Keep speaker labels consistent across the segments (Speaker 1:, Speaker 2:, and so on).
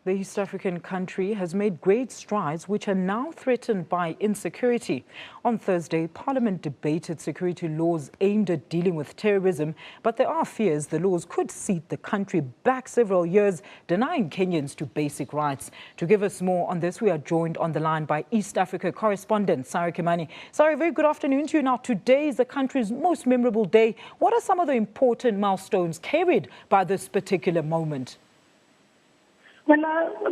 Speaker 1: The East African country has made great strides which are now threatened by insecurity. On Thursday, Parliament debated security laws aimed at dealing with terrorism, but there are fears the laws could set the country back several years, denying Kenyans to basic rights. To give us more on this, we are joined on the line by East Africa correspondent Sarah Kimani. Sarah, very good afternoon to you. Now, today is the country's most memorable day. What are some of the important milestones carried by this particular moment?
Speaker 2: Well,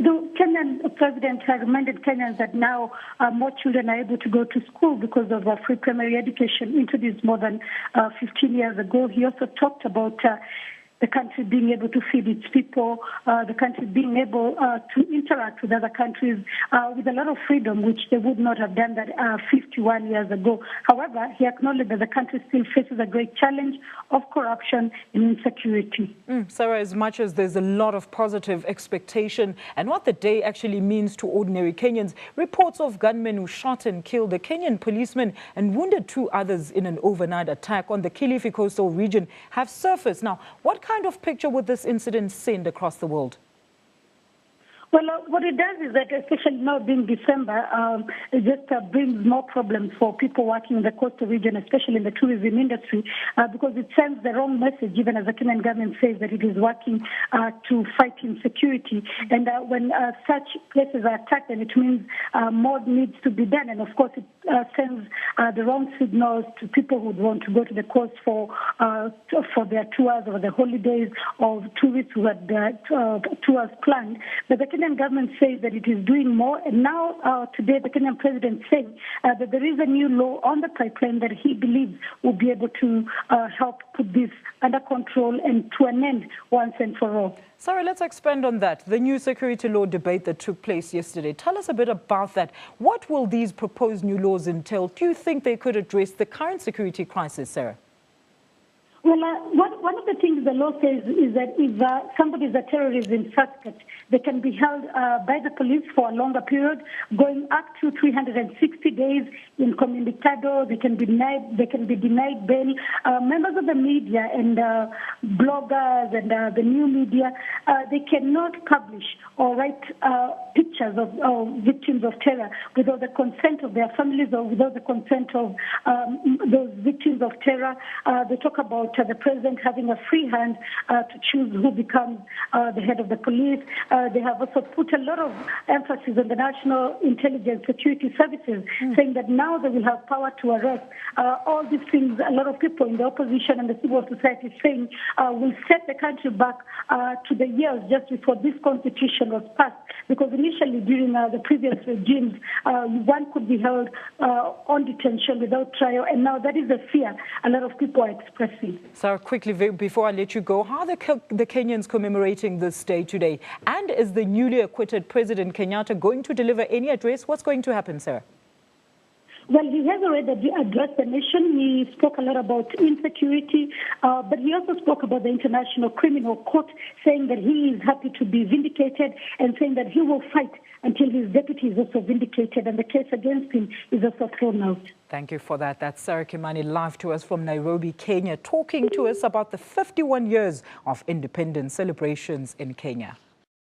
Speaker 2: the Kenyan president has reminded Kenyans that now more children are able to go to school because of free primary education introduced more than 15 years ago. He also talked about the country being able to feed its people, the country being able to interact with other countries with a lot of freedom, which they would not have done that 51 years ago. However, he acknowledged that the country still faces a great challenge of corruption and insecurity.
Speaker 1: Sarah, as much as there's a lot of positive expectation and what the day actually means to ordinary Kenyans, reports of gunmen who shot and killed a Kenyan policeman and wounded 2 others in an overnight attack on the Kilifi coastal region have surfaced. Now, what kind of picture would this incident send across the world?
Speaker 2: Well, what it does is that, especially now being December, it just brings more problems for people working in the coastal region, especially in the tourism industry, because it sends the wrong message, even as the Kenyan government says that it is working to fight insecurity. And when such places are attacked, then it means more needs to be done. And, of course, it sends the wrong signals to people who want to go to the coast for their tours or the holidays, or tourists who had tours planned. But the Kenyan government says that it is doing more, and now today the Kenyan president saying that there is a new law on the pipeline that he believes will be able to help put this under control and to an end once and for all.
Speaker 1: Sarah, let's expand on that. The new security law debate that took place yesterday. Tell us a bit about that. What will these proposed new laws entail? Do you think they could address the current security crisis, Sarah?
Speaker 2: Well, one of the things the law says is that if somebody is a terrorism suspect, they can be held by the police for a longer period, going up to 360 days incommunicado. They can be denied bail. Members of the media and bloggers and the new media, they cannot publish or write pictures of victims of terror without the consent of their families or without the consent of those victims of terror. They talk about the president having a free hand to choose who becomes the head of the police. They have also put a lot of emphasis on the National Intelligence Security Services, saying that now they will have power to arrest. All these things, a lot of people in the opposition and the civil society saying will set the country back to the years just before this constitution was passed. Because initially, during the previous regimes, one could be held on detention without trial, and now that is the fear a lot of people are expressing.
Speaker 1: Sarah, quickly, before I let you go, how are the Kenyans commemorating this day today? And is the newly acquitted President Kenyatta going to deliver any address? What's going to happen, Sarah?
Speaker 2: Well, he has already addressed the nation. He spoke a lot about insecurity, but he also spoke about the International Criminal Court, saying that he is happy to be vindicated and saying that he will fight until his deputy is also vindicated and the case against him is also thrown out.
Speaker 1: Thank you for that. That's Sarah Kimani live to us from Nairobi, Kenya, talking to us about the 51 years of independence celebrations in Kenya.